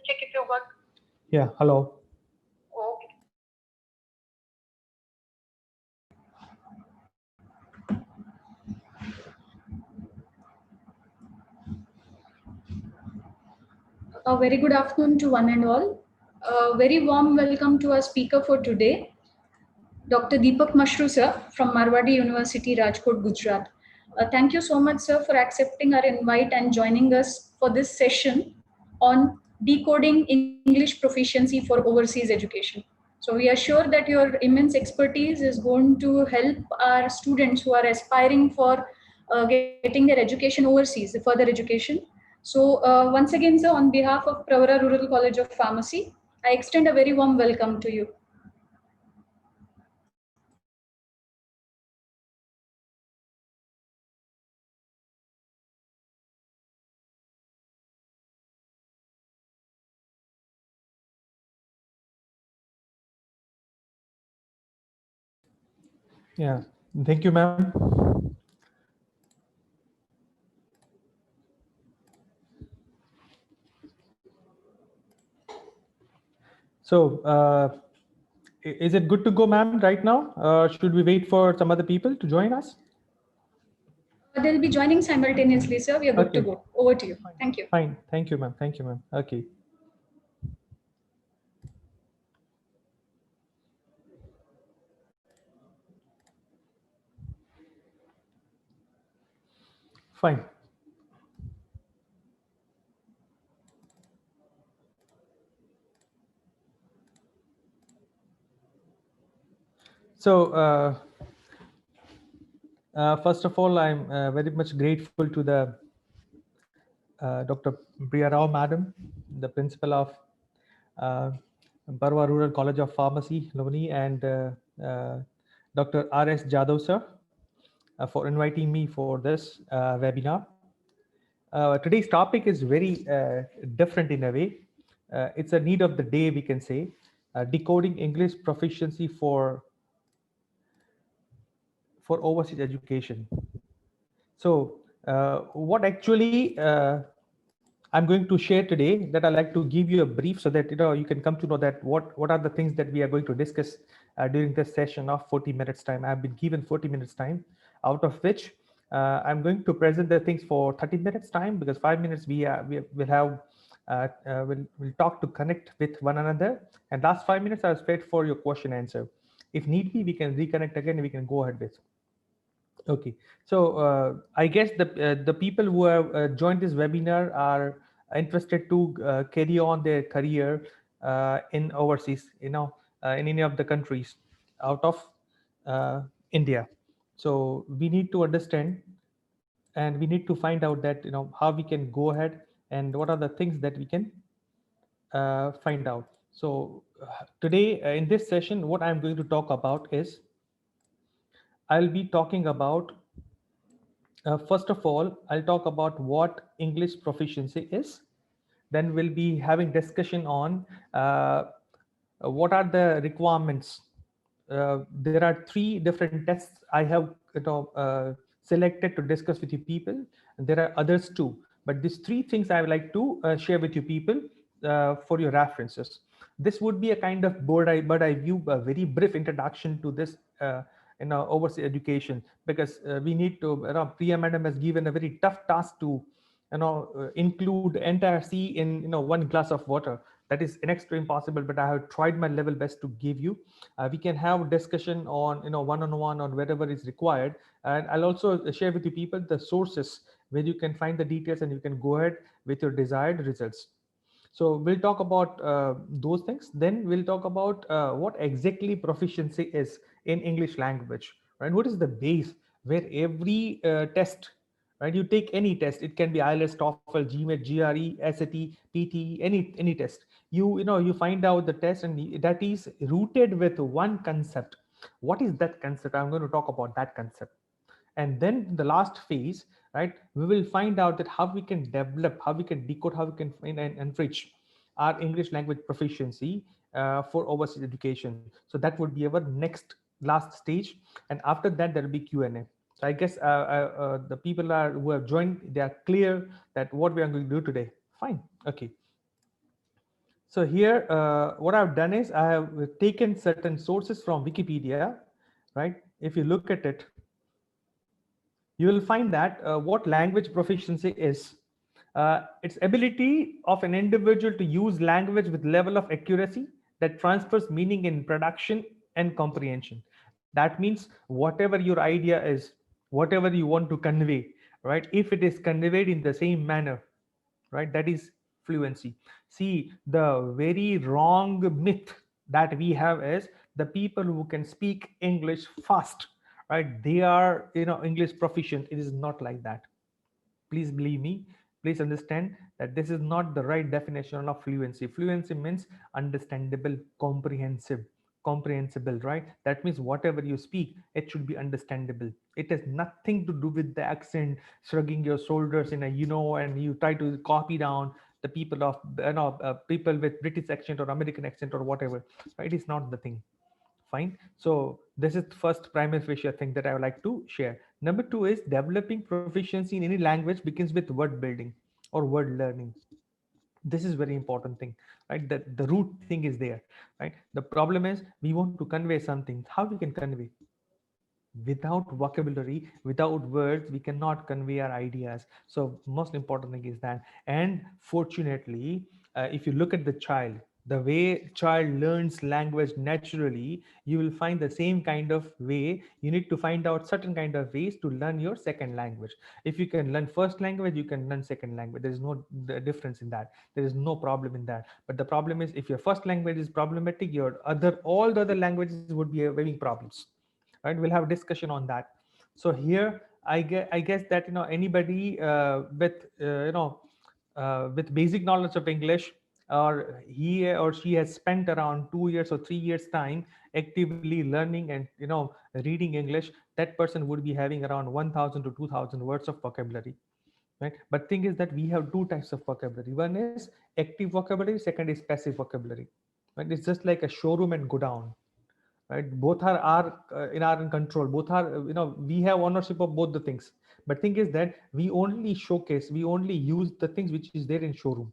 check if your work. Yeah, hello. Okay. A very good afternoon to one and all. A very warm welcome to our speaker for today, Dr. Deepak Mashru sir from Marwadi University, Rajkot, Gujarat. Thank you so much, sir, for accepting our invite and joining us for this session on decoding English proficiency for overseas education. So we are sure that your immense expertise is going to help our students who are aspiring for getting their education overseas, further education. So once again, sir, on behalf of Pravara Rural College of Pharmacy, I extend a very warm welcome to you. Yeah, thank you, ma'am. So, is it good to go, ma'am, right now? Should we wait for some other people to join us? They'll be joining simultaneously, sir. We are good to Okay, go. Over to you. Thank you. fine. Thank you, ma'am. Thank you, ma'am. Okay. Fine. So, first of all, I'm very much grateful to the Dr. Priya Rao, madam, the principal of uh, Barwa Rural College of Pharmacy, Loni, and Dr. R.S. Jadhav, sir, for inviting me for this webinar. Today's topic is very different in a way. It's a need of the day, we can say, decoding English proficiency for overseas education. So, what actually I'm going to share today, that I like to give you a brief so that you can come to know that what are the things that we are going to discuss during this session of 40 minutes time. I've been given 40 minutes time, out of which I'm going to present the things for 30 minutes time, because 5 minutes we will have we'll talk to connect with one another, and last 5 minutes I'll spare for your question answer. If need be, we can reconnect again and we can go ahead with. Okay, so I guess the people who have joined this webinar are interested to carry on their career in overseas, in any of the countries out of uh, India. So we need to understand, and we need to find out that how we can go ahead and what are the things that we can find out. So today in this session, what I'm going to talk about is I'll be talking about first of all, I'll talk about what English proficiency is. Then we'll be having discussion on what are the requirements. There are three different tests I have selected to discuss with you people. And there are others too, but these three things I would like to share with you people for your references. This would be a kind of bird eye view, a very brief introduction to this overseas education, because we need to. Priya madam has given a very tough task to include entire sea in one glass of water. That is next to impossible, but I have tried my level best to give you. We can have discussion on one-on-one or wherever is required, and I'll also share with you people the sources where you can find the details and you can go ahead with your desired results. So we'll talk about those things. Then we'll talk about what exactly proficiency is in English language, right? What is the base where every test, right? You take any test, it can be IELTS, TOEFL, GMAT, GRE, SAT, PT, any test. You find out the test, and that is rooted with one concept. What is that concept? I'm going to talk about that concept. And then the last phase, right, we will find out that how we can develop, how we can decode, how we can find and enrich our English language proficiency for overseas education. So that would be our next last stage, and after that there will be Q&A. So I guess the people who have joined, they are clear that what we are going to do today. Fine. Okay. So here, what I've done is I have taken certain sources from Wikipedia, right? If you look at it, you will find that what language proficiency is. Its ability of an individual to use language with level of accuracy that transfers meaning in production and comprehension. That means whatever your idea is, whatever you want to convey, right? If it is conveyed in the same manner, right, that is fluency. See, the very wrong myth that we have is the people who can speak English fast, right, they are, English proficient. It is not like that. Please believe me, please understand that this is not the right definition of fluency. Fluency means understandable, comprehensible, right? That means whatever you speak, it should be understandable. It has nothing to do with the accent, shrugging your shoulders in a, and you try to copy down the people of, people with British accent or American accent or whatever, right? It's not the thing. Fine. So this is the first primary facie thing that I would like to share. Number two is developing proficiency in any language begins with word building or word learning. This is very important thing, right? That the root thing is there, right? The problem is we want to convey something. How we can convey? Without vocabulary, without words, we cannot convey our ideas. So most important thing is that. And fortunately, if you look at the child, the way child learns language naturally, you will find the same kind of way. You need to find out certain kind of ways to learn your second language. If you can learn first language, you can learn second language. There is no difference in that. There is no problem in that. But the problem is, if your first language is problematic, your other all the other languages would be having problems, right? We'll have a discussion on that. So here I guess that anybody with with basic knowledge of English, or he or she has spent around 2 years or 3 years time actively learning and reading English, that person would be having around 1000 to 2000 words of vocabulary, right? But thing is that we have two types of vocabulary. One is active vocabulary, second is passive vocabulary, right? It's just like a showroom and go down, right? Both are in our control. Both are, we have ownership of both the things. But thing is that we only showcase, we only use the things which is there in showroom,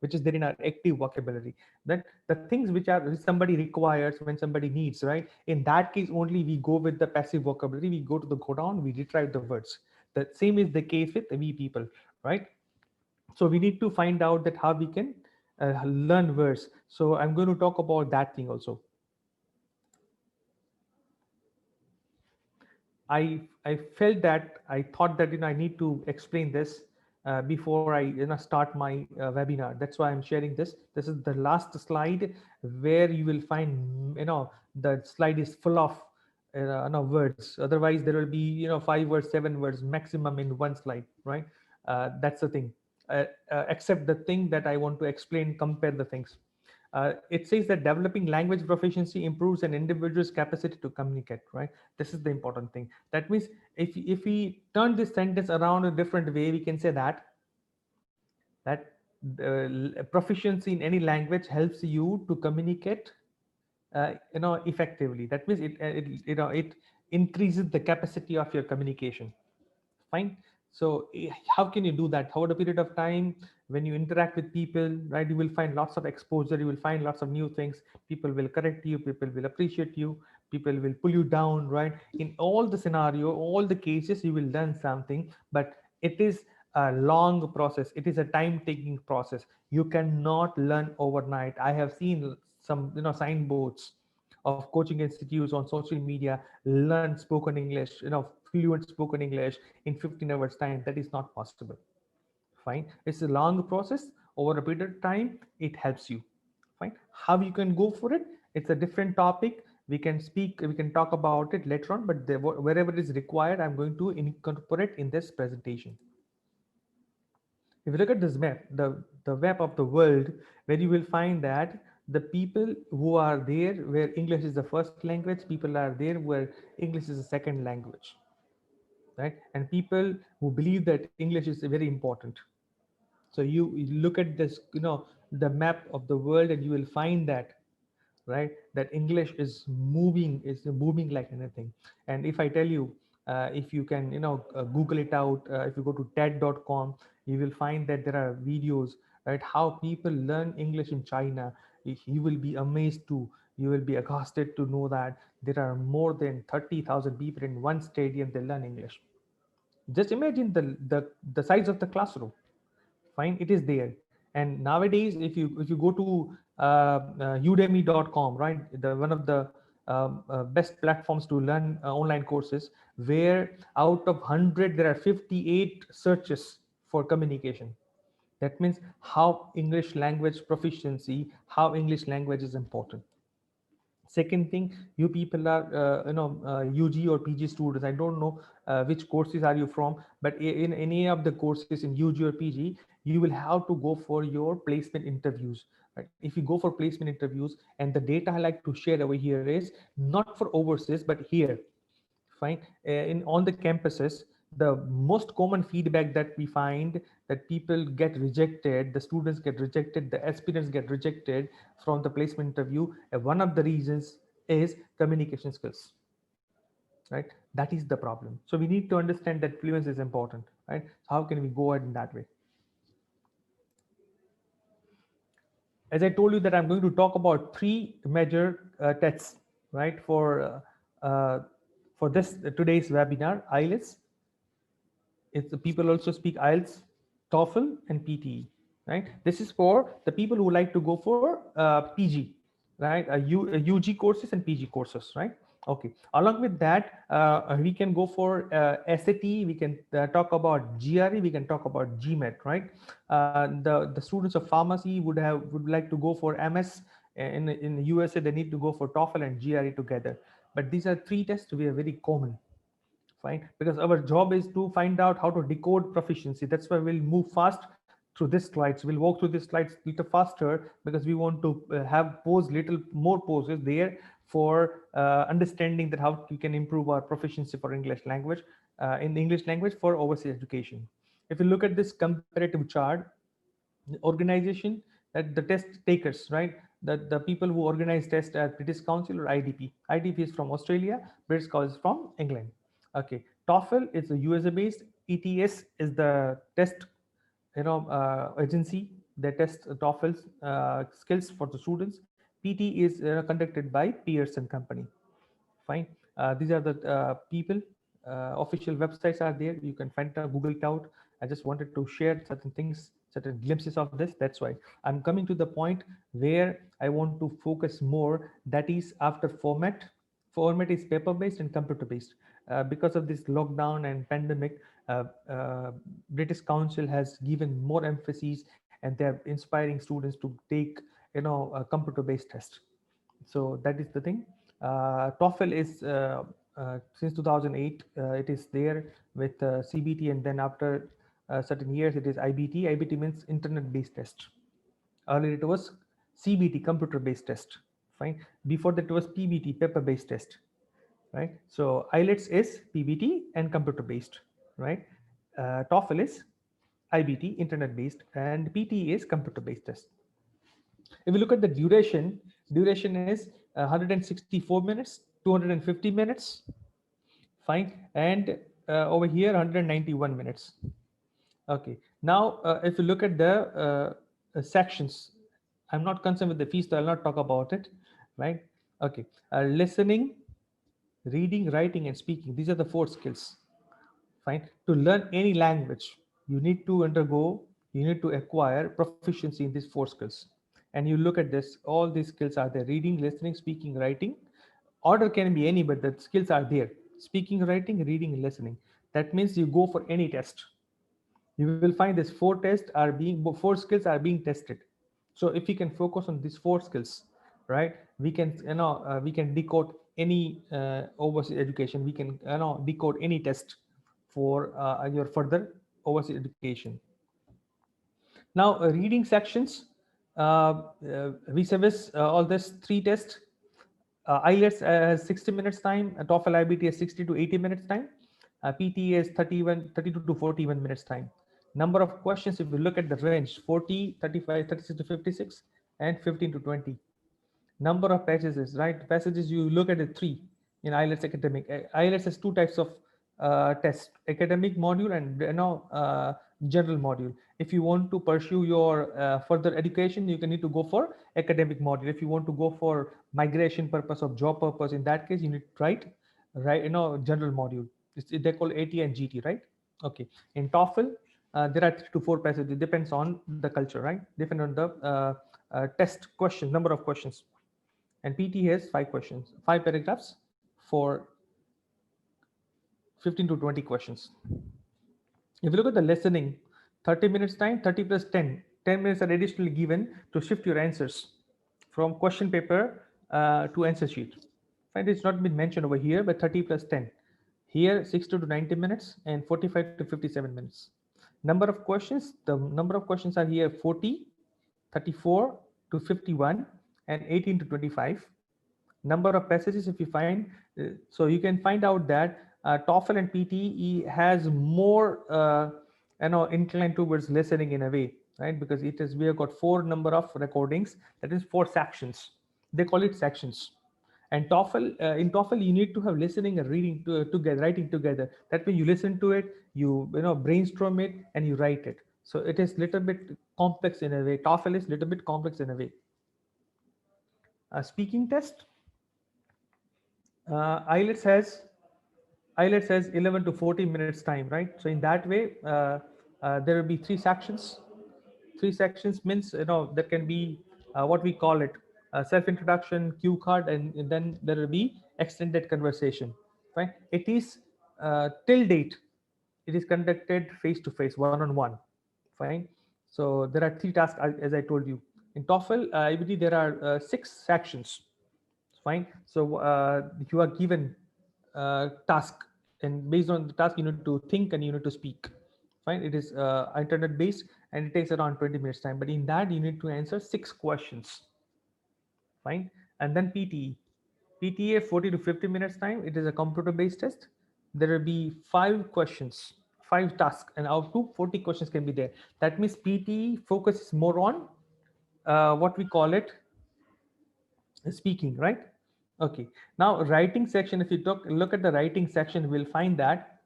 which is there in our active vocabulary. That the things which somebody requires, when somebody needs, right, in that case only we go with the passive vocabulary. We go to the go down, we retrieve the words. The same is the case with we people, right? So we need to find out that how we can learn words. So I'm going to talk about that thing also. I felt that I thought that I need to explain this before I start my webinar. That's why I'm sharing this. This is the last slide where you will find the slide is full of words. Otherwise, there will be 5 words, 7 words maximum in one slide, right? That's the thing. Except the thing that I want to explain, compare the things. It says that developing language proficiency improves an individual's capacity to communicate, right? This is the important thing. That means if we turn this sentence around a different way, we can say that proficiency in any language helps you to communicate effectively. That means it increases the capacity of your communication. Fine. So how can you do that? Over a period of time, when you interact with people, right, you will find lots of exposure, you will find lots of new things. People will correct you, people will appreciate you, people will pull you down, right? In all the scenario, all the cases, you will learn something. But it is a long process, it is a time taking process. You cannot learn overnight. I have seen some signboards of coaching institutes on social media: learn spoken English, fluent spoken English in 15 hours time. That is not possible. Fine. It's a long process. Over a period of time, it helps you. Fine. How you can go for it, it's a different topic. We can talk about it later on, but wherever it is required, I'm going to incorporate in this presentation. If you look at this map, the map of the world, where you will find that the people who are there where English is the first language, people are there where English is the second language, right? And people who believe that English is very important. So you look at this, the map of the world, and you will find that, right, that English is booming like anything. And if I tell you, if you can Google it out, if you go to TED.com, you will find that there are videos, right? How people learn English in China. You will be amazed to, you will be accosted to know that there are more than 30,000 people in one stadium, they learn English. Just imagine the size of the classroom. Fine, it is there. And nowadays, if you go to udemy.com, right, the one of the best platforms to learn online courses, where out of 100 there are 58 searches for communication. That means how English language proficiency, how English language is important. Second thing, you people are UG or PG students. I don't know which courses are you from, but in any of the courses in UG or PG, you will have to go for your placement interviews, right? If you go for placement interviews, and the data I like to share over here is not for overseas but here. Fine. In on the campuses, the most common feedback that we find, that people get rejected, the students get rejected, the aspirants get rejected from the placement interview. One of the reasons is communication skills, right? That is the problem. So we need to understand that fluency is important, right? How can we go ahead in that way? As I told you that I'm going to talk about three major tests, right? For this today's webinar, IELTS. It's the people also speak IELTS, TOEFL, and PTE, right? This is for the people who like to go for PG, right? UG courses and PG courses, right? Okay. Along with that, we can go for SAT. We can talk about GRE. We can talk about GMAT, right? The students of pharmacy would like to go for MS. In USA, they need to go for TOEFL and GRE together. But these are three tests we are very common. Fine, because our job is to find out how to decode proficiency. That's why we'll move fast through these slides. We'll walk through these slides a little faster, because we want to have pose little more poses there for understanding that how we can improve our proficiency for English language, in the English language for overseas education. If you look at this comparative chart, organization, that the test takers, right, the people who organize test at British Council or IDP is from Australia, British Council is from England. Okay, TOEFL is a USA based. ETS is the test agency that tests TOEFL skills for the students. PT is conducted by Pearson company. Fine. These are the people. Official websites are there. You can find a Google it out. I just wanted to share certain things, certain glimpses of this. That's why I'm coming to the point where I want to focus more. That is after format. Format is paper based and computer based. Because of this lockdown and pandemic, British Council has given more emphasis, and they're inspiring students to take a computer based test. So that is the thing. TOEFL is since 2008, it is there with CBT, and then after certain years, it is IBT. IBT means internet-based test. Earlier, it was CBT, computer-based test. Fine. Before that, it was PBT, paper-based test. Right. So IELTS is PBT and computer-based. Right. TOEFL is IBT, internet-based, and PT is computer-based test. If you look at the duration is 164 minutes, 250 minutes. Fine. And over here 191 minutes. Okay. Now if you look at the sections, I'm not concerned with the fees, so I'll not talk about it. Right. Okay. Listening, reading, writing, and speaking, these are the four skills. Fine. To learn any language, you need to you need to acquire proficiency in these four skills. And you look at this, all these skills are there: reading, listening, speaking, writing. Order can be any, but the skills are there: speaking, writing, reading, and listening. That means you go for any test, you will find these four skills are being tested. So if we can focus on these four skills, right, we can we can decode any overseas education. We can decode any test for your further overseas education. Now reading sections, we service all this three tests. IELTS has 60 minutes time, TOEFL IBT has 60 to 80 minutes time, PT is 32 to 41 minutes time. Number of questions, if you look at the range, 40, 35, 36 to 56, and 15 to 20. Number of passages, right? Passages, you look at the three in IELTS academic. IELTS has two types of tests: academic module and general module. If you want to pursue your further education, you can need to go for academic module. If you want to go for migration purpose or job purpose, in that case, you need to write, right, general module. They call AT and GT, right? Okay. In TOEFL, there are 3 to 4 passages. It depends on the culture, right? Depend on the test question, number of questions. And PT has 5 questions, 5 paragraphs for 15 to 20 questions. If you look at the listening, 30 minutes time, 30 plus 10. 10 minutes are additionally given to shift your answers from question paper to answer sheet. Fine, it's not been mentioned over here, but 30 plus 10. Here, 60 to 90 minutes and 45 to 57 minutes. Number of questions, the number of questions are here 40, 34 to 51, and 18 to 25. Number of passages, if you find, so you can find out that TOEFL and PTE has more inclined towards listening in a way, right? Because it is, we have got 4 number of recordings, that is 4 sections. They call it sections. And TOEFL, in TOEFL you need to have listening and reading together, writing together. That means you listen to it, you brainstorm it, and you write it. So it is little bit complex in a way. TOEFL is little bit complex in a way. Speaking test, IELTS has IELTS has 11 to 14 minutes time, right? So in that way, there will be 3 sections. 3 sections means, there can be what we call it, self-introduction, cue card, and then there will be extended conversation. Right? It is till date, it is conducted face to face, one-on-one. Fine. So there are 3 tasks, as I told you. In TOEFL, I believe there are 6 sections. Fine. So you are given task, and based on the task, you need to think and you need to speak. Fine. It is internet based and it takes around 20 minutes time. But in that, you need to answer 6 questions. Fine. And then PTE. PTA 40 to 50 minutes time. It is a computer based test. There will be 5 questions, 5 tasks, and out to 40 questions can be there. That means PTE focuses more on what we call it, speaking, right? Okay. Now writing section, if you look at the writing section, we'll find that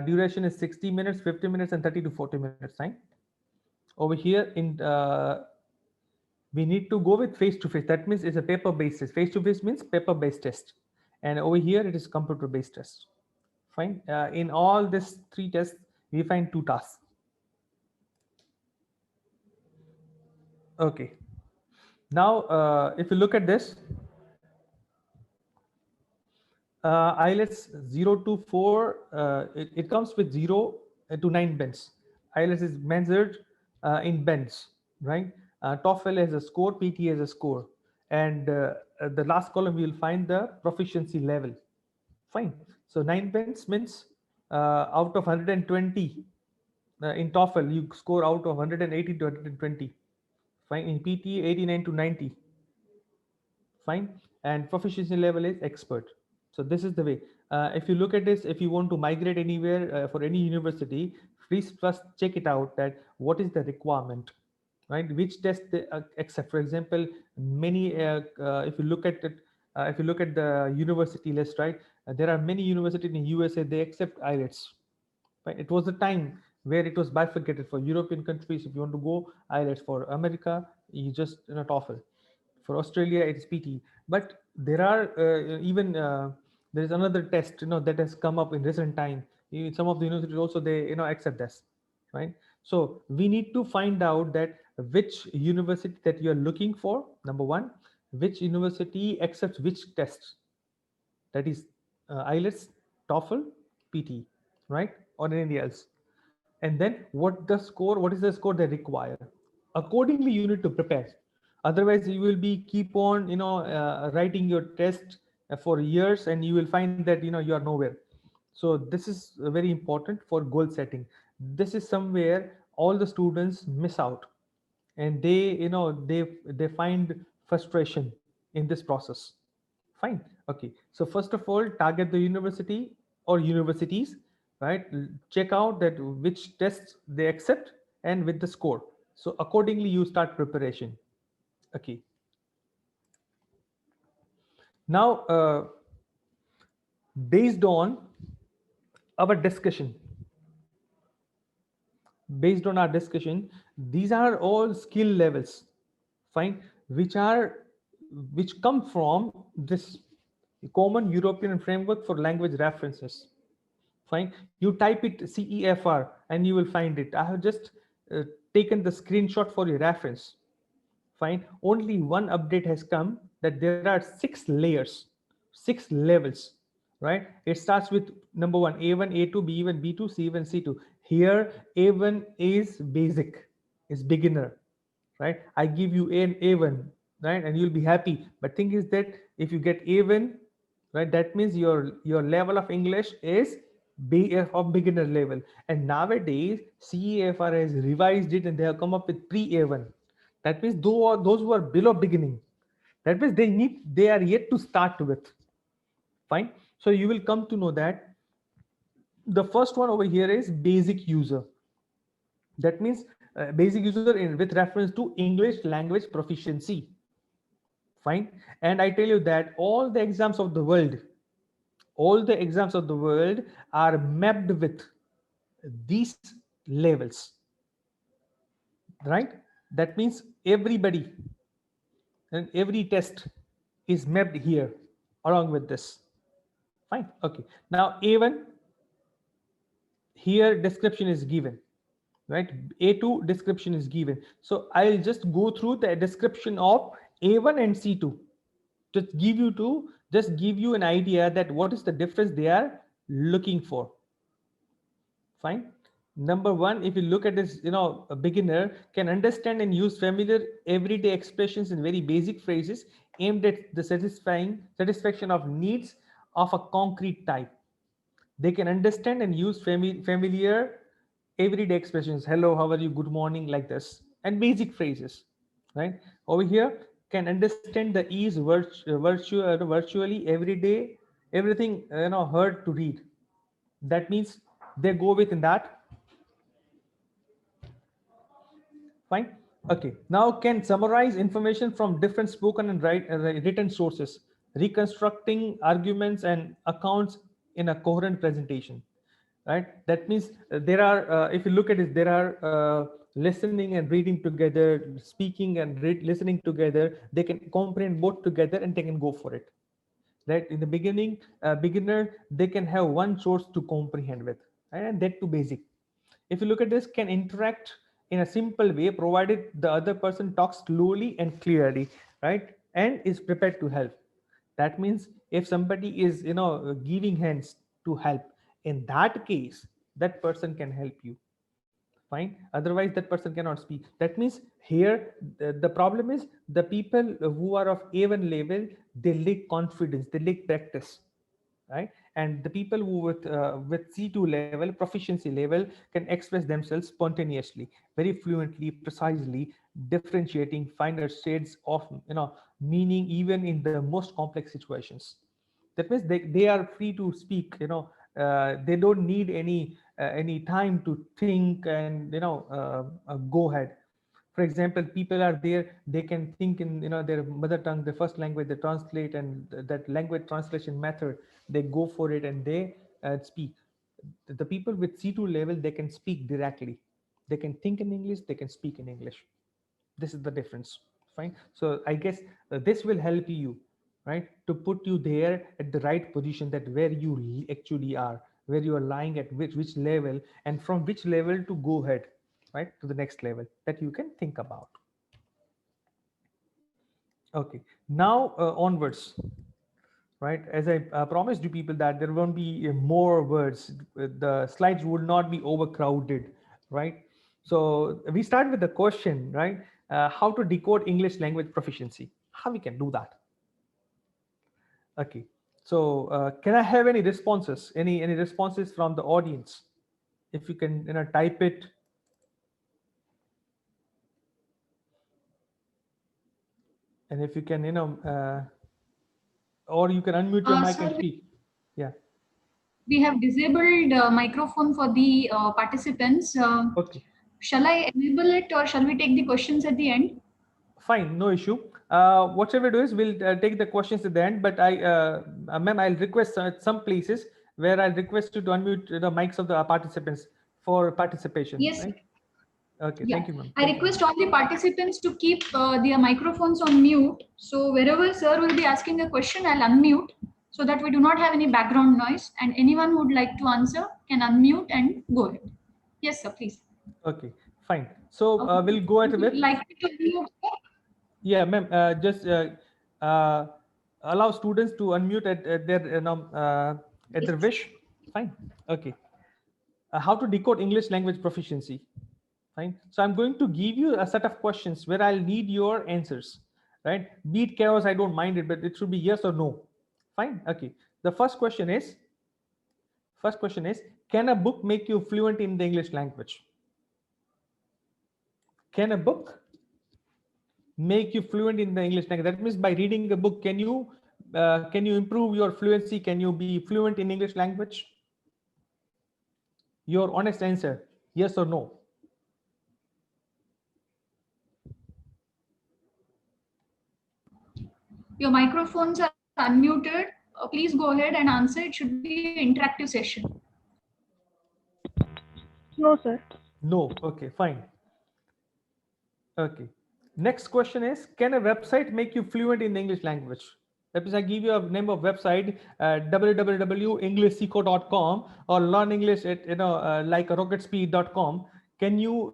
duration is 60 minutes, 50 minutes, and 30 to 40 minutes time. Over here in we need to go with face to face. That means it's a paper based test. Face to face means paper based test, and over here it is computer based test. Fine. In all these 3 tests, we find 2 tasks. Okay. Now, if you look at this, IELTS 0 to 4, it comes with 0 to 9 bends. IELTS is measured in bends, right? TOEFL has a score, PT has a score. And the last column, we will find the proficiency level. Fine. So 9 bends means out of 120 in TOEFL, you score out of 180 to 120. Fine. In PT, 89 to 90. Fine. And proficiency level is expert. So this is the way. If you look at this, if you want to migrate anywhere for any university, please first check it out that what is the requirement, right? Which test they accept. For example, many if you look at it, if you look at the university list, right? There are many universities in USA, they accept IELTS. Right? It was the time where it was bifurcated for European countries. If you want to go IELTS, for America, you just TOEFL. For Australia, it's PT. But there are even there is another test that has come up in recent time. In some of the universities also they accept this, right? So we need to find out that which university that you are looking for. Number one, which university accepts which tests, that is IELTS, TOEFL, PT, right, or anything else. And then what is the score they require. Accordingly, you need to prepare. Otherwise, you will be keep on writing your test for years, and you will find that you are nowhere. So this is very important for goal setting. This is somewhere all the students miss out, and they find frustration in this process. Fine. Okay. So first of all, target the university or universities, right? Check out that which tests they accept and with the score. So accordingly, you start preparation. Okay. Now, based on our discussion, based on our discussion, these are all skill levels, fine, which are which come from this common European framework for language references. Fine, you type it CEFR and you will find it. I have just uh, taken the screenshot for your reference. Fine, only one update has come, that there are 6 layers, 6 levels, right? It starts with number one, A1, A2, B1, B2, C1, C2. Here A1 is basic, is beginner, right? I give you an A1, right, and you'll be happy. But thing is that if you get A1, right, that means your level of English is BF of beginner level. And nowadays CEFR has revised it and they have come up with pre A1. That means those who are below beginning, that means they are yet to start with. Fine. So you will come to know that the first one over here is basic user. That means basic user with reference to English language proficiency. Fine. And I tell you that all the exams of the world are mapped with these levels, right? That means everybody and every test is mapped here along with this. Fine. Okay. Now A1, here description is given, right? A2 description is given. So I'll just go through the description of A1 and C2 just give you an idea that what is the difference they are looking for. Fine. Number one, if you look at this, a beginner can understand and use familiar everyday expressions in very basic phrases aimed at the satisfaction of needs of a concrete type. They can understand and use familiar everyday expressions. Hello, how are you? Good morning, like this, and basic phrases. Right over here, can understand the ease virtually every day, everything heard to read. That means they go within that. Fine. Okay. Now can summarize information from different spoken and written sources, reconstructing arguments and accounts in a coherent presentation. Right. That means there are, if you look at it, there are listening and reading together, speaking and listening together. They can comprehend both together and they can go for it. Right. In the beginning, beginner, they can have one source to comprehend with, and that too basic. If you look at this, can interact in a simple way provided the other person talks slowly and clearly, right, and is prepared to help. That means if somebody is giving hands to help, in that case that person can help you. Fine. Otherwise that person cannot speak. That means here the problem is the people who are of A1 level, they lack confidence, they lack practice, right? And the people who with C2 level, proficiency level, can express themselves spontaneously, very fluently, precisely, differentiating finer shades of meaning even in the most complex situations. That means they are free to speak, they don't need any time to think and go ahead. For example, people are there, they can think in their mother tongue, their first language, they translate, and that language translation method, they go for it and they speak. The people with C2 level, they can speak directly, they can think in English, they can speak in English. This is the difference. Fine. So I guess this will help you, right, to put you there at the right position, that where you actually are, where you are lying at which level, and from which level to go ahead, right, to the next level that you can think about. Okay. Now onwards, right, as I promised you people that there won't be more words, the slides will not be overcrowded, right? So we start with the question, right? How to decode English language proficiency, how we can do that. Okay. So can I have any responses, any responses from the audience? If you can type it, and if you can or you can unmute your mic and Sir, speak. Yeah. we have disabled microphone for the participants. Okay. Shall I enable it or shall we take the questions at the end? Fine, no issue. Whatever do is we'll take the questions at the end. But ma'am, I'll request at some places where I'll request you to unmute the mics of the participants for participation. Yes, sir. Right? Okay, Yeah, thank you, ma'am. I Thank you, ma'am. request all the participants to keep their microphones on mute. So wherever sir will be asking a question, I'll unmute so that we do not have any background noise. And anyone who would like to answer can unmute and go ahead. Yes, sir, please. Okay, fine. So Would we'll go ahead you with, like me to unmute, sir? yeah, ma'am. Just uh, allow students to unmute at their at Yes. their wish. Fine. Okay. How to decode English language proficiency. Fine. So I'm going to give you a set of questions where I'll need your answers. Right. Beat chaos. I don't mind it, but it should be yes or no. Fine. Okay. The first question is, can a book make you fluent in the English language? Can a book make you fluent in the English language? That means by reading a book, can you improve your fluency? Can you be fluent in English language? Your honest answer, yes or no? Your microphones are unmuted. Please go ahead and answer. It should be an interactive session. No, sir. No. Okay, fine. Okay. Next question is, can a website make you fluent in the English language? That means I give you a name of website, www.englishseco.com, or learn English at, like rocketspeed.com. Can you,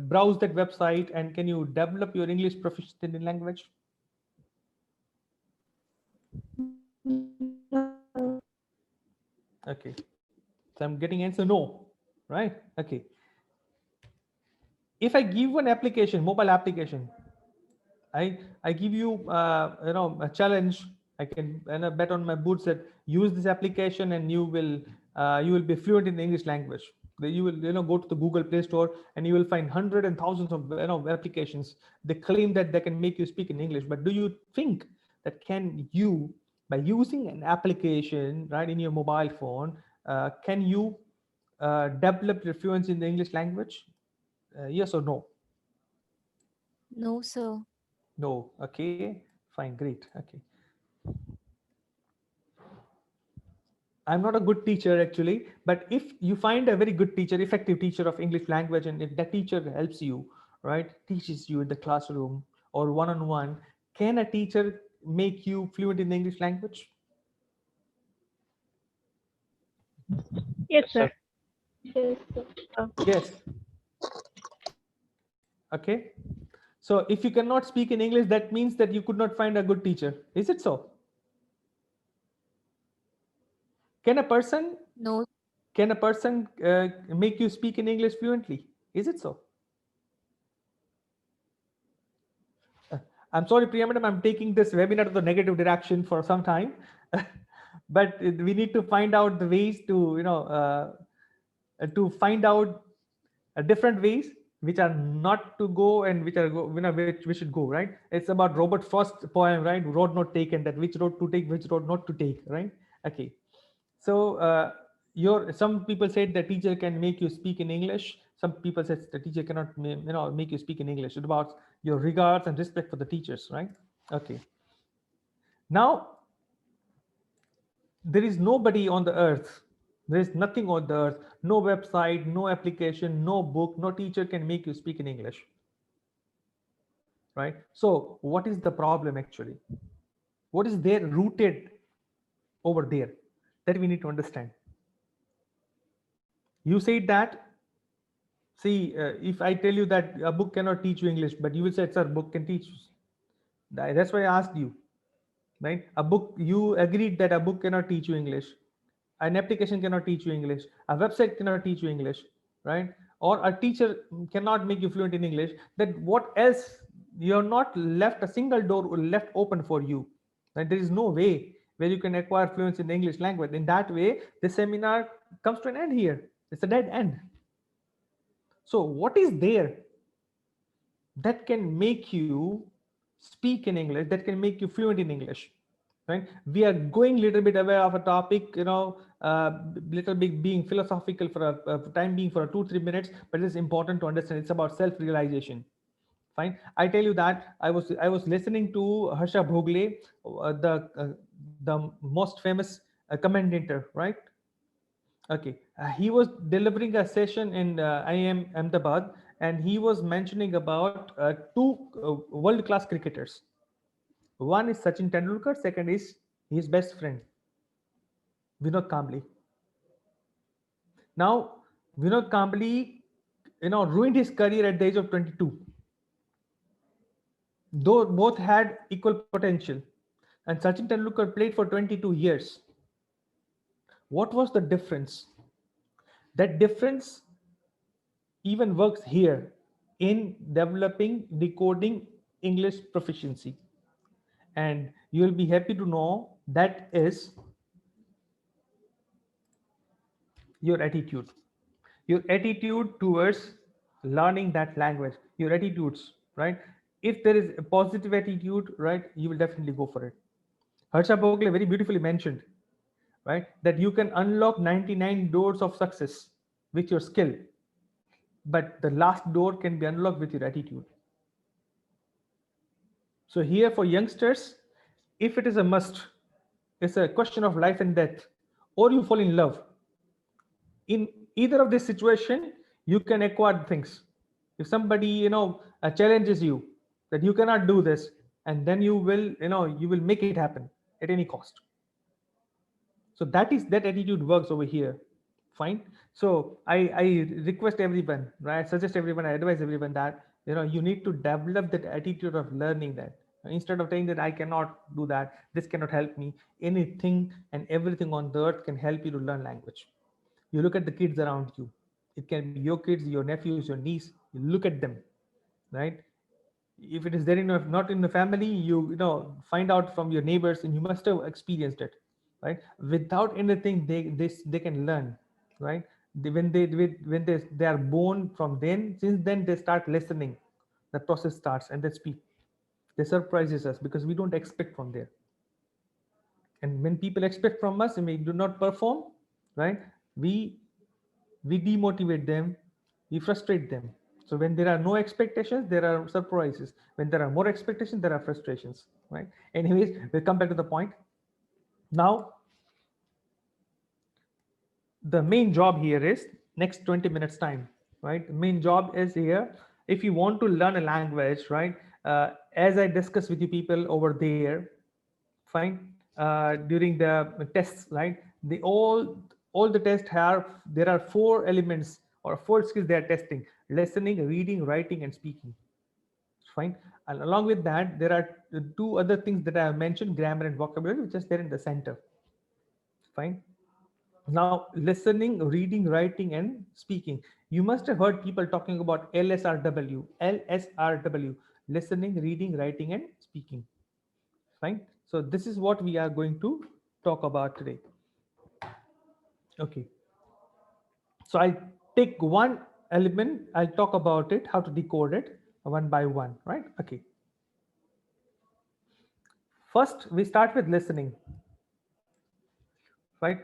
browse that website and can you develop your English proficiency in the language? No. Okay. So I'm getting answer no, right? Okay. If I give one application, mobile application, I give you a challenge. I can bet on my boots that use this application and you will be fluent in the English language. You will go to the Google Play Store and you will find hundreds and thousands of applications. They claim that they can make you speak in English, but do you think that can you, by using an application right in your mobile phone, can you develop your fluency in the English language? Yes or no? No, sir. No. Okay. Fine. Great. Okay. I'm not a good teacher actually, but if you find a very good teacher, effective teacher of English language, and if that teacher helps you, right, teaches you in the classroom or one on one, can a teacher make you fluent in the English language? Yes, Yes, sir. sir. Yes, sir. Yes. Okay. So if you cannot speak in English, that means that you could not find a good teacher. Is it so? Can a person No, make you speak in English fluently? Is it so? I'm sorry, Priya madam, I'm taking this webinar to the negative direction for some time, but we need to find out the ways to find out different ways which are not to go and which are which we should go, right? It's about Robert Frost's poem, right? Road not taken, that which road to take, which road not to take, right? Okay. So some people said the teacher can make you speak in English. Some people said the teacher cannot make you speak in English. It's about your regards and respect for the teachers, right? Okay. Now there is nobody on the earth. There is nothing on the earth. No website, no application, no book, no teacher can make you speak in English, right? So what is the problem actually? What is there rooted over there that we need to understand? You said that. See, if I tell you that a book cannot teach you English, but you will say, "Sir, book can teach you." That's why I asked you, right? A book, you agreed that a book cannot teach you English, an application cannot teach you English, a website cannot teach you English, right? Or a teacher cannot make you fluent in English. Then what else? You're not left a single door left open for you, right? There is no way where you can acquire fluency in the English language. In that way, the seminar comes to an end here. It's a dead end. So what is there that can make you speak in English, that can make you fluent in English, right? We are going little bit away of a topic, little bit being philosophical for a time being for 2-3 minutes, but it's important to understand. It's about self-realization. Fine. I tell you that I was listening to Harsha Bhogle, the most famous commentator, right? Okay, he was delivering a session in IIM Ahmedabad, and he was mentioning about two world-class cricketers. One is Sachin Tendulkar, second is his best friend Vinod Kambli. Now, Vinod Kambli, ruined his career at the age of 22. Though both had equal potential, and Sachin Tendulkar played for 22 years. What was the difference? That difference even works here in developing decoding English proficiency. And you will be happy to know that is your attitude. Your attitude towards learning that language, your attitudes, right? If there is a positive attitude, right, you will definitely go for it. Harsha Bogle very beautifully mentioned, right, that you can unlock 99 doors of success with your skill, but the last door can be unlocked with your attitude. So here for youngsters, if it is a must, it's a question of life and death, or you fall in love. In either of this situation, you can acquire things. If somebody challenges you that you cannot do this, and then you will make it happen at any cost. So that attitude works over here. Fine. So I request everyone, right, suggest everyone, I advise everyone that you need to develop that attitude of learning that. Instead of saying that I cannot do that, this cannot help me, anything and everything on the earth can help you to learn language. You look at the kids around you. It can be your kids, your nephews, your niece. You look at them, right? If it is there not in the family, you find out from your neighbors, and you must have experienced it, right? Without anything, they can learn, right? When they are born, from then, since then they start listening. The process starts, and they speak. They surprises us because we don't expect from there. And when people expect from us and we do not perform, right, we we demotivate them, we frustrate them. So when there are no expectations, there are surprises. When there are more expectations, there are frustrations, right? Anyways, we'll come back to the point. Now, the main job here is next 20 minutes time, right? The main job is here. If you want to learn a language, right, as I discussed with you people over there, fine, during the tests, right, the all the tests have, there are four elements or four skills they are testing: listening, reading, writing, and speaking. Fine. And along with that, there are two other things that I have mentioned: grammar and vocabulary, which is there in the center. Fine. Now, listening, reading, writing, and speaking. You must have heard people talking about LSRW, LSRW: listening, reading, writing, and speaking. Fine. So this is what we are going to talk about today. Okay. So I'll take one element, I'll talk about it, how to decode it one by one, right? Okay. First, we start with listening, right?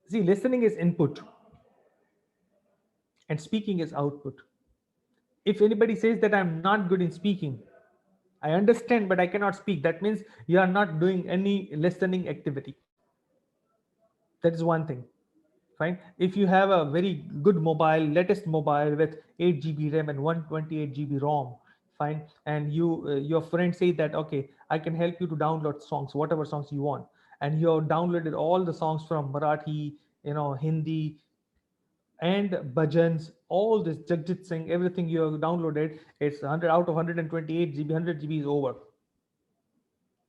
See, listening is input and speaking is output. If anybody says that I'm not good in speaking, I understand, but I cannot speak, that means you are not doing any listening activity. That is one thing. Fine. If you have a very good mobile, latest mobile with 8 GB RAM and 128 GB ROM, fine, and your friend say that, okay, I can help you to download songs, whatever songs you want, and you have downloaded all the songs from Marathi, Hindi, and bhajans, all this Jagjit Singh, everything you have downloaded, it's 100 out of 128 GB, 100 GB is over.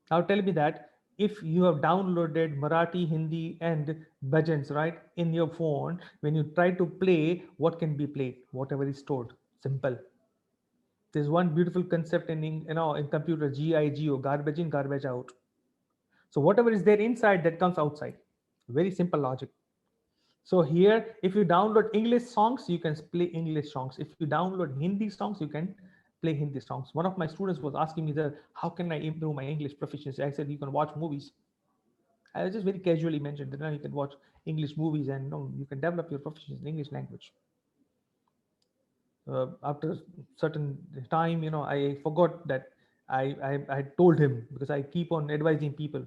Now tell me that if you have downloaded Marathi, Hindi, and bhajans, right, in your phone, when you try to play, what can be played? Whatever is stored. Simple. There's one beautiful concept in computer: GIGO, garbage in, garbage out. So whatever is there inside, that comes outside. Very simple logic. So here, if you download English songs, you can play English songs. If you download Hindi songs, you can play Hindi songs. One of my students was asking me that, how can I improve my English proficiency? I said, you can watch movies. I just very casually mentioned that now you can watch English movies, and you can develop your proficiency in English language. After certain time, I forgot that I told him, because I keep on advising people.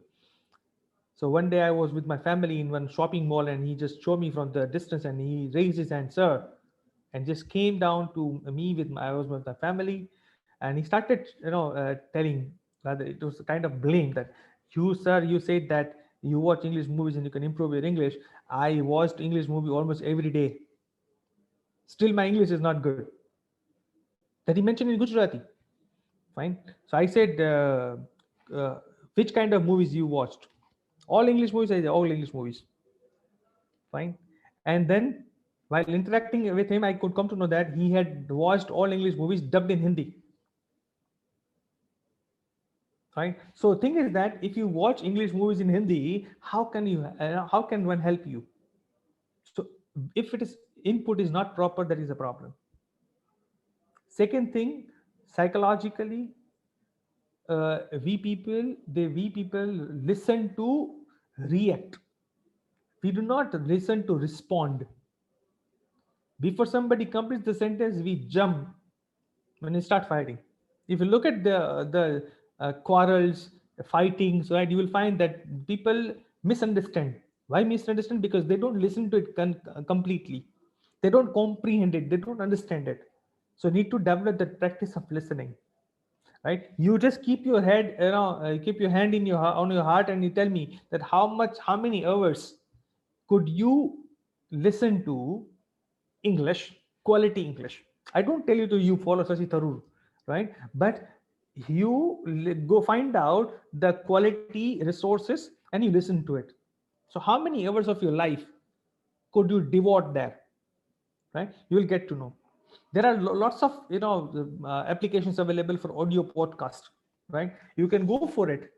So one day I was with my family in one shopping mall, and he just showed me from the distance, and he raised his hand, sir, and just came down to me with I was with my family, and he started, telling, rather it was a kind of blame that, you sir, you said that you watch English movies and you can improve your English. I watched English movie almost every day. Still, my English is not good. That he mentioned in Gujarati. Fine. So I said, uh, which kind of movies you watched? All English movies. I said, all English movies. Fine. And then while interacting with him, I could come to know that he had watched all English movies dubbed in Hindi. Right. So thing is that if you watch English movies in Hindi, how can one help you? So if it is input is not proper, that is a problem. Second thing, psychologically, we people listen to react. We do not listen to respond. Before somebody completes the sentence, we jump when you start fighting. If you look at the quarrels, fightings, right, you will find that people misunderstand. Why misunderstand? Because they don't listen to it completely. They don't comprehend it. They don't understand it. So need to develop that practice of listening. Right? You just keep your head, keep your hand in on your heart, and you tell me that how many hours could you listen to English, quality English. I don't tell you to you follow Sasi Tharoor, right? But you go find out the quality resources and you listen to it. So how many hours of your life could you devote there, right? You will get to know. There are lots of applications available for audio podcast, right? You can go for it.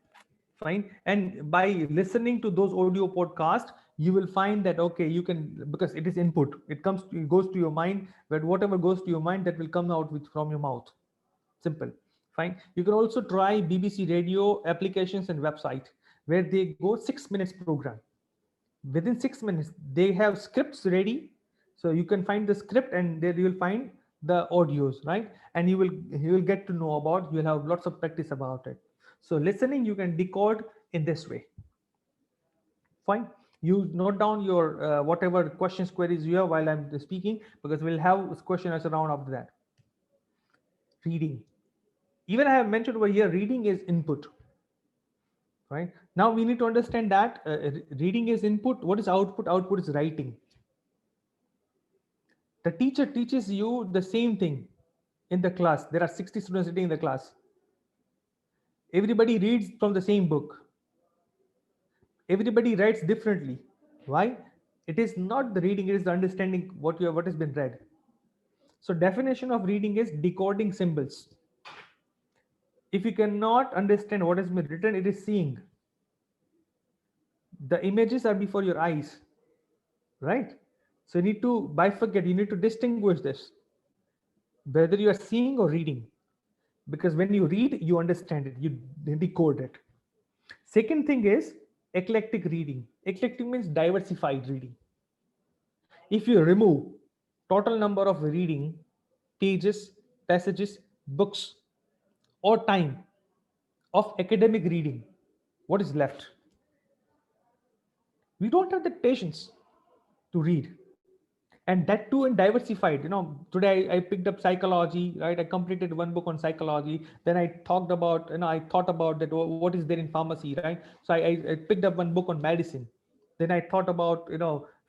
Fine. And by listening to those audio podcasts, you will find that okay, you can, because it is input, it goes to your mind, but whatever goes to your mind, that will come out with from your mouth. Simple. Fine. You can also try BBC radio applications and website, where they go 6 minutes program. Within 6 minutes they have scripts ready, so you can find the script, and there you will find the audios, right? And you will get to know about, you'll have lots of practice about it. So listening you can decode in this way. Fine. You note down your whatever questions, queries you have while I'm speaking, because we'll have question answer round after that. Reading, even I have mentioned over here, reading is input. Right, now we need to understand that reading is input. What is output? Output is writing. The teacher teaches you the same thing in the class. There are 60 students sitting in the class. Everybody reads from the same book. Everybody writes differently. Why? It is not the reading, it is the understanding what has been read. So definition of reading is decoding symbols. If you cannot understand what has been written, it is seeing. The images are before your eyes, right? So you need to bifurcate, you need to distinguish this, whether you are seeing or reading. Because when you read, you understand it, you decode it. Second thing is eclectic reading. Eclectic means diversified reading. If you remove total number of reading, pages, passages, books, or time of academic reading, what is left? We don't have the patience to read. And that too in diversified. Today I picked up psychology, right? I completed one book on psychology. Then I talked about, I thought about that, what is there in pharmacy, right? So I picked up one book on medicine. Then I thought about,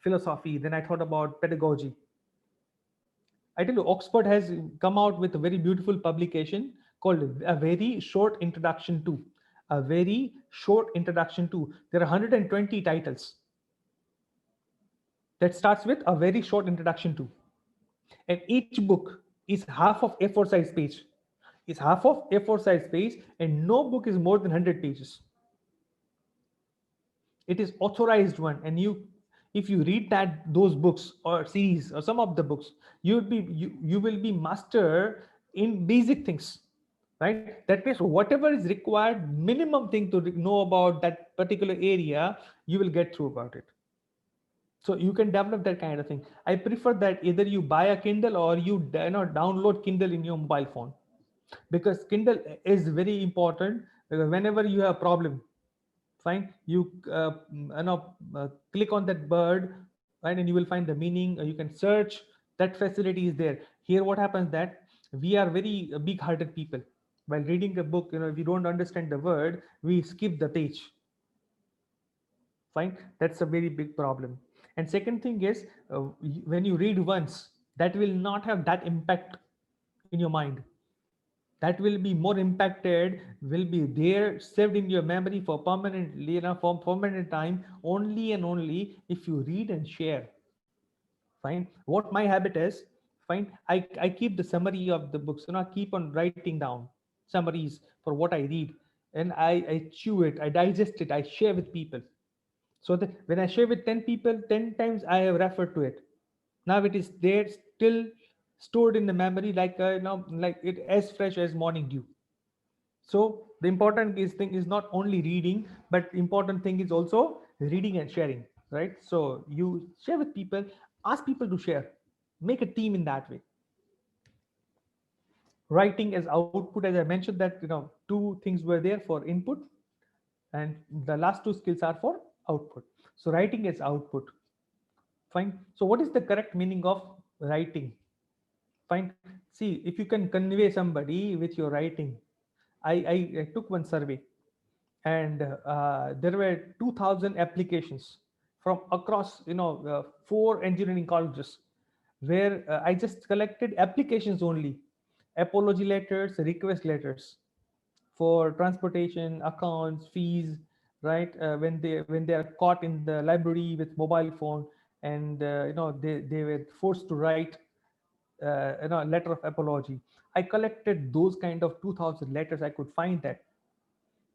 philosophy. Then I thought about pedagogy. I tell you, Oxford has come out with a very beautiful publication called A Very Short Introduction to. A Very Short Introduction to. There are 120 titles that starts with A Very Short Introduction to. And each book is half of A4 size page. Is half of A4 size page, and no book is more than 100 pages. It is authorized one, and if you read those books or series or some of the books, you will be master in basic things, right? That means whatever is required, minimum thing to know about that particular area, you will get through about it. So you can develop that kind of thing. I prefer that either you buy a Kindle or you download Kindle in your mobile phone, because Kindle is very important. Whenever you have a problem, Fine. Click on that bird, right, and you will find the meaning. You can search. That facility is there. Here, what happens that we are very big-hearted people. While reading a book, if we don't understand the word, we skip the page. Fine. That's a very big problem. And second thing is, when you read once, that will not have that impact in your mind. That will be more impacted, will be there saved in your memory for permanently, for permanent time, only and only if you read and share. Fine. What my habit is, fine, I keep the summary of the books, I keep on writing down summaries for what I read, and I chew it, I digest it, I share with people, so that when I share with 10 people, 10 times I have referred to it. Now it is there, still stored in the memory, like like it as fresh as morning dew. So the important thing is not only reading, but important thing is also reading and sharing, right? So you share with people, ask people to share, make a team in that way. Writing as output, as I mentioned, that two things were there for input, and the last two skills are for output. So writing as output. Fine. So what is the correct meaning of writing? Fine. See, if you can convey somebody with your writing, I took one survey, and there were 2000 applications from across four engineering colleges, where I just collected applications only, apology letters, request letters for transportation, accounts, fees, right? When they are caught in the library with mobile phone, and they were forced to write a letter of apology. I collected those kind of 2000 letters. I could find that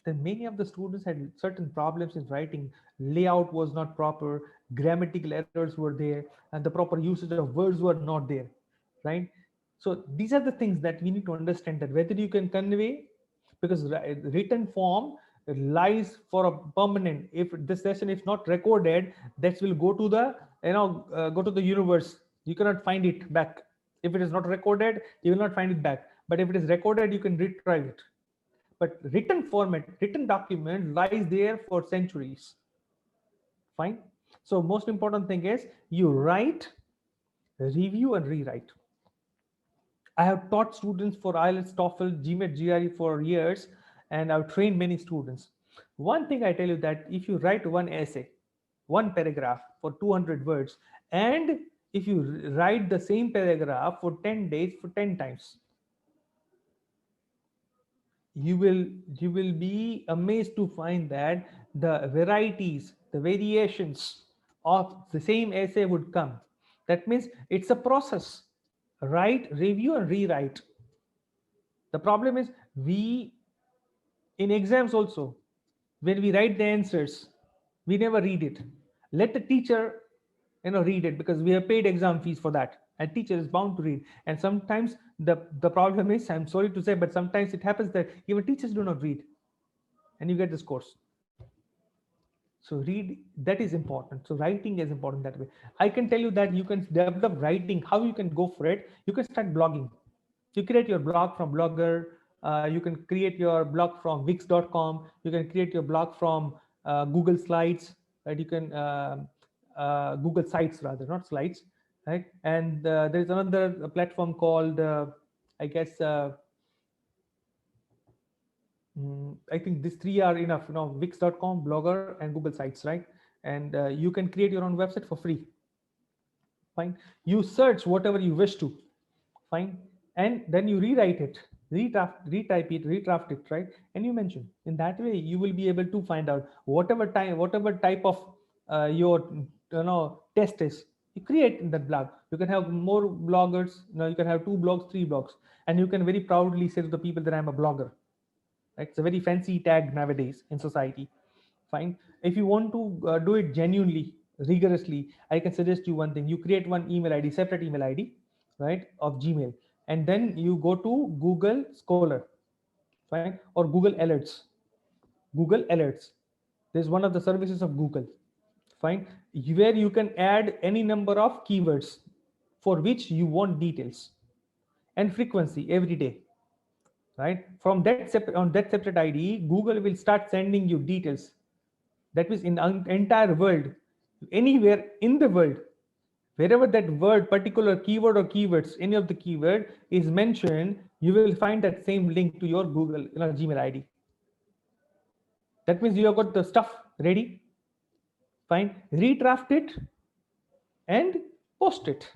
then many of the students had certain problems in writing. Layout was not proper, grammatical errors were there, and the proper usage of words were not there, right? So these are the things that we need to understand, that whether you can convey, because written form lies for a permanent. If this session is not recorded, that will go to the go to the universe. You cannot find it back. If it is not recorded, you will not find it back. But if it is recorded, you can retrieve it. But written format, written document lies there for centuries. Fine. So most important thing is you write, review, and rewrite. I have taught students for IELTS, TOEFL, GMAT, GRE for years, and I've trained many students. One thing I tell you, that if you write one essay, one paragraph for 200 words, and if you write the same paragraph for 10 days for 10 times, you will you will be amazed to find that the varieties, the variations of the same essay would come. That means it's a process. Write, review, and rewrite. The problem is, we in exams also, when we write the answers, we never read it. Let the teacher read it, because we have paid exam fees for that, and teacher is bound to read. And sometimes the problem is, I'm sorry to say, but sometimes it happens that even teachers do not read, and you get this course. So read, that is important. So writing is important that way. I can tell you that you can develop writing. How you can go for it? You can start blogging. You create your blog from Blogger. You can create your blog from wix.com. You can create your blog from Google Slides, right? You can Google Sites, rather, not slides, right? And there's another platform called I guess I think these three are enough, wix.com, Blogger, and Google Sites, right? And you can create your own website for free. Fine. You search whatever you wish to. Fine. And then you rewrite it, retype it, redraft it, right? And you mention. In that way, you will be able to find out whatever type of your test is. You create in that blog. You can have more bloggers. You can have 2 blogs, 3 blogs, and you can very proudly say to the people that I'm a blogger. Right? It's a very fancy tag nowadays in society. Fine. If you want to do it genuinely, rigorously, I can suggest you one thing. You create one email ID, separate email ID, right, of Gmail, and then you go to Google Scholar, fine, or Google Alerts. Google Alerts. There's one of the services of Google, fine, where you can add any number of keywords for which you want details and frequency every day, right? From that on that separate ID, Google will start sending you details, That means in the entire world, anywhere in the world, wherever that word, particular keyword or keywords, any of the keyword is mentioned, you will find that same link to your Google, Gmail ID. That means you have got the stuff ready. Fine, redraft it and post it.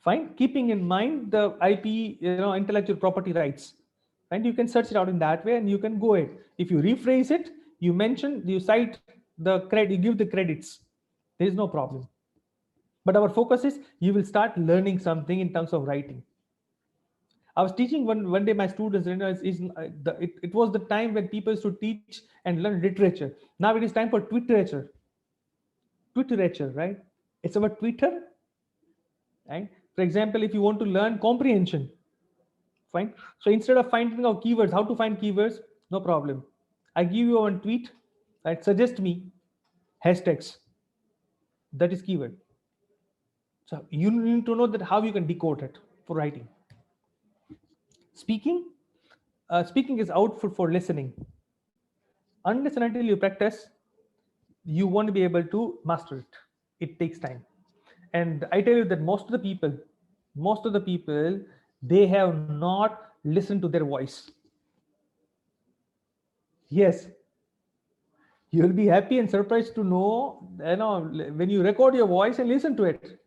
Fine, keeping in mind the IP, intellectual property rights, and you can search it out in that way, and you can go ahead. If you rephrase it, you cite the credit, you give the credits. There is no problem. But our focus is you will start learning something in terms of writing. I was teaching one day my students, it was the time when people used to teach and learn literature. Now it is time for Twitterature. Twitterature, right? It's about Twitter. Right? For example, if you want to learn comprehension, fine. So instead of finding out keywords, how to find keywords, no problem. I give you one tweet, right? Suggest me hashtags. That is keyword. So you need to know that how you can decode it for writing. Speaking, speaking is output for listening. Unless and until you practice, you won't be able to master it. It takes time. And I tell you that most of the people, they have not listened to their voice. Yes, you'll be happy and surprised to know, when you record your voice and listen to it.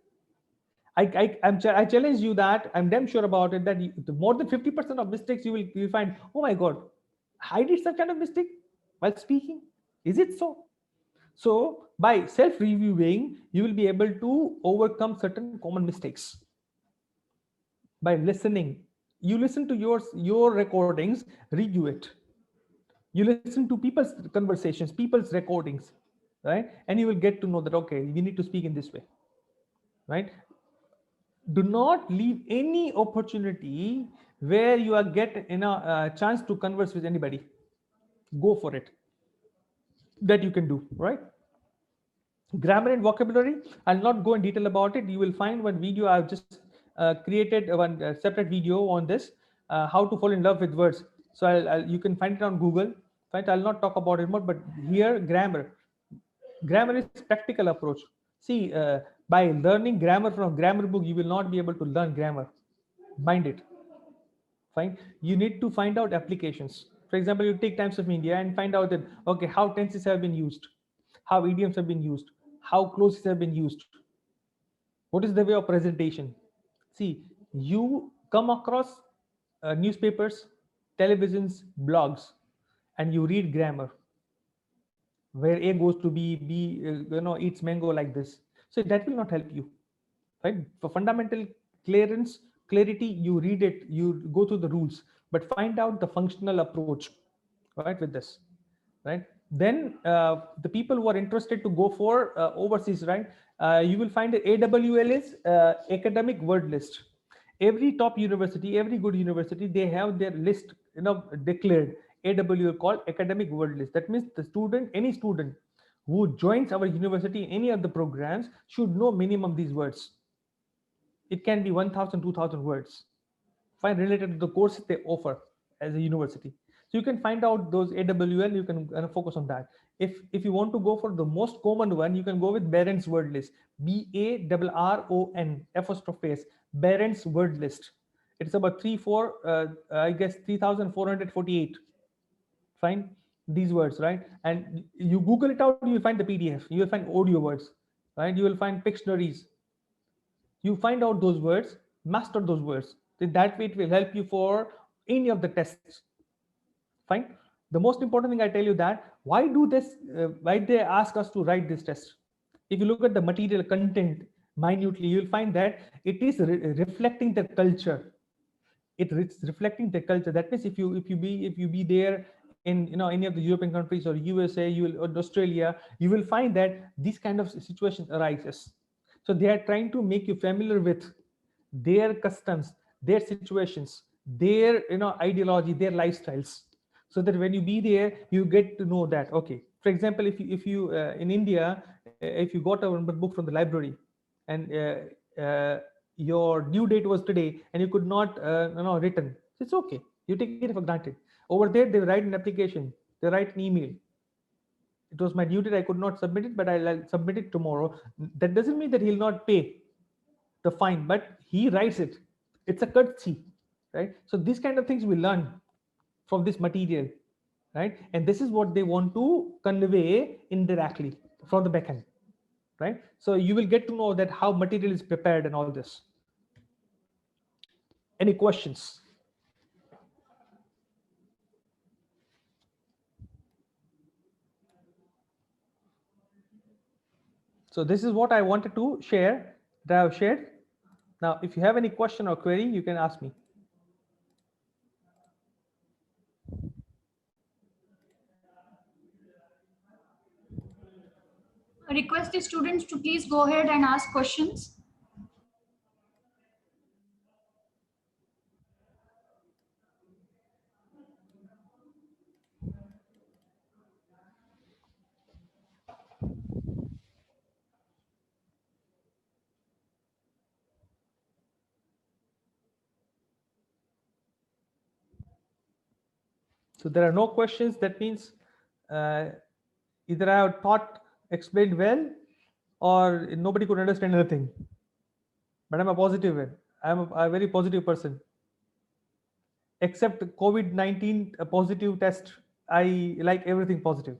I challenge you that I'm damn sure about it that more than 50% of mistakes you will find. Oh my God, I did such kind of mistake while speaking. Is it so? So by self-reviewing, you will be able to overcome certain common mistakes. By listening, you listen to your recordings, review it. You listen to people's conversations, people's recordings, right? And you will get to know that, okay, we need to speak in this way, right? Do not leave any opportunity where you are get a chance to converse with anybody. Go for it. That you can do, right? Grammar and vocabulary, I'll not go in detail about it. You will find one video. I've just created one separate video on this, how to fall in love with words. So you can find it on Google. Right? I'll not talk about it more, but here grammar is practical approach. See, by learning grammar from grammar book, you will not be able to learn grammar. Mind it. Fine. You need to find out applications. For example, you take Times of India and find out that, okay, how tenses have been used, how idioms have been used, how clauses have been used, what is the way of presentation. See, you come across newspapers, televisions, blogs, and you read grammar, where A goes to B, eats mango like this. So that will not help you, right? For fundamental clarity, you read it, you go through the rules, but find out the functional approach, right? With this, right? Then the people who are interested to go for overseas, right? You will find the AWL is academic word list. Every top university, every good university, they have their list, declared. AWL called academic word list. That means the student, any student who joins our university, any of the programs, should know minimum these words. It can be 1000, 2000 words, find related to the courses they offer as a university. So you can find out those AWL, you can focus on that. If you want to go for the most common one, you can go with Barron's word list. BARRON apostrophe S, Barron's word list. It's about 3448. Fine, these words, right? And you Google it out, you will find the PDF, you will find audio words, right? You will find dictionaries. You find out those words, master those words. That way it will help you for any of the tests. Fine. The most important thing I tell you that why do this, why they ask us to write this test. If you look at the material content minutely, you will find that it is reflecting the culture. It's reflecting the culture. That means if you be there in any of the European countries or USA, or Australia, you will find that these kind of situations arises. So they are trying to make you familiar with their customs, their situations, their ideology, their lifestyles, so that when you be there, you get to know that, okay, for example, if you in India, if you got a book from the library, and your due date was today, and you could not written, it's okay, you take it for granted. Over there, they write an application, they write an email, It was my duty. I could not submit it, but I'll submit it tomorrow. That doesn't mean that he'll not pay the fine, but he writes it. It's a courtesy, right? So these kind of things we learn from this material, right? And this is what they want to convey indirectly from the backend, right? So you will get to know that how material is prepared and all this. Any questions? So this is what I wanted to share, that I have shared. Now, if you have any question or query, you can ask me. I request the students to please go ahead and ask questions. So there are no questions. That means uh, either I have taught, explained well, or nobody could understand anything. But I'm a positive one. I'm a very positive person. Except COVID-19 a positive test, I like everything positive.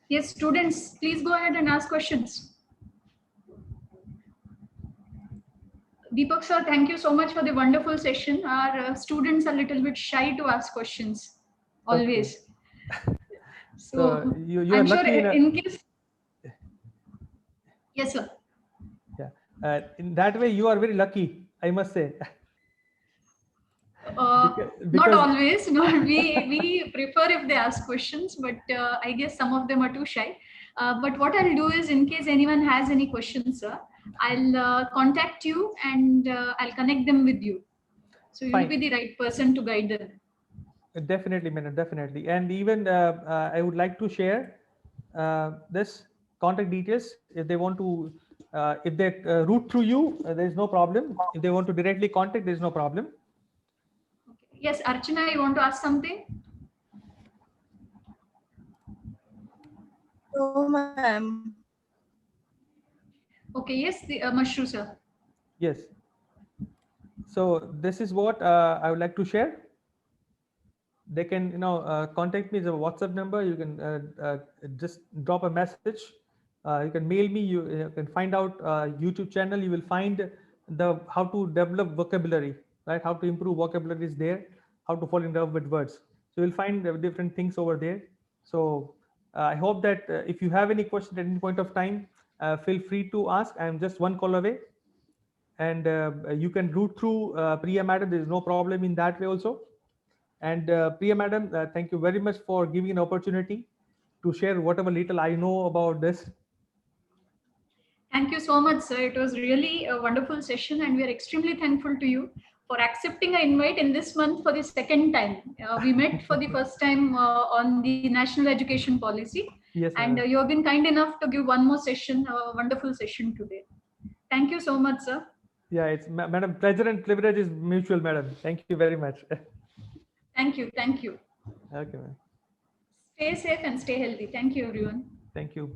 Yes, students, please go ahead and ask questions. Deepak sir, thank you so much for the wonderful session. Our students are a little bit shy to ask questions, always. Okay. So So you are I'm sure lucky in a, in case, yes sir. yeah. In that way, you are very lucky, I must say. Not Because always. No, we prefer if they ask questions, but I guess some of them are too shy. But what I'll do is, in case anyone has any questions, sir, I'll contact you and I'll connect them with you. So you'll be fine. the right person to guide them. Definitely, madam, definitely. And even I would like to share this contact details. If they want to, if they route through you, there is no problem. If they want to directly contact, there is no problem. Okay. Yes, Archana, you want to ask something? No, ma'am. Okay. Yes, the Mashru sir. Yes. So this is what I would like to share. They can, contact me. There's a WhatsApp number. You can just drop a message. You can mail me. You can find out YouTube channel. You will find the how to develop vocabulary, right? How to improve vocabulary is there. How to fall in love with words. So you'll find different things over there. So I hope that if you have any question at any point of time, feel free to ask. I'm just one call away, and you can route through Priya madam. There is no problem in that way also. And Priya madam, thank you very much for giving an opportunity to share whatever little I know about this. Thank you so much, sir. It was really a wonderful session, and we are extremely thankful to you for accepting our invite in this month for the second time. We met for the first time on the National Education Policy, Yes, and madam. you have been kind enough to give one more session, a wonderful session today. Thank you so much, sir. Yeah, it's madam. Pleasure and privilege is mutual, madam. Thank you very much. Thank you. Thank you. Okay, ma'am. Stay safe and stay healthy. Thank you, everyone. Thank you.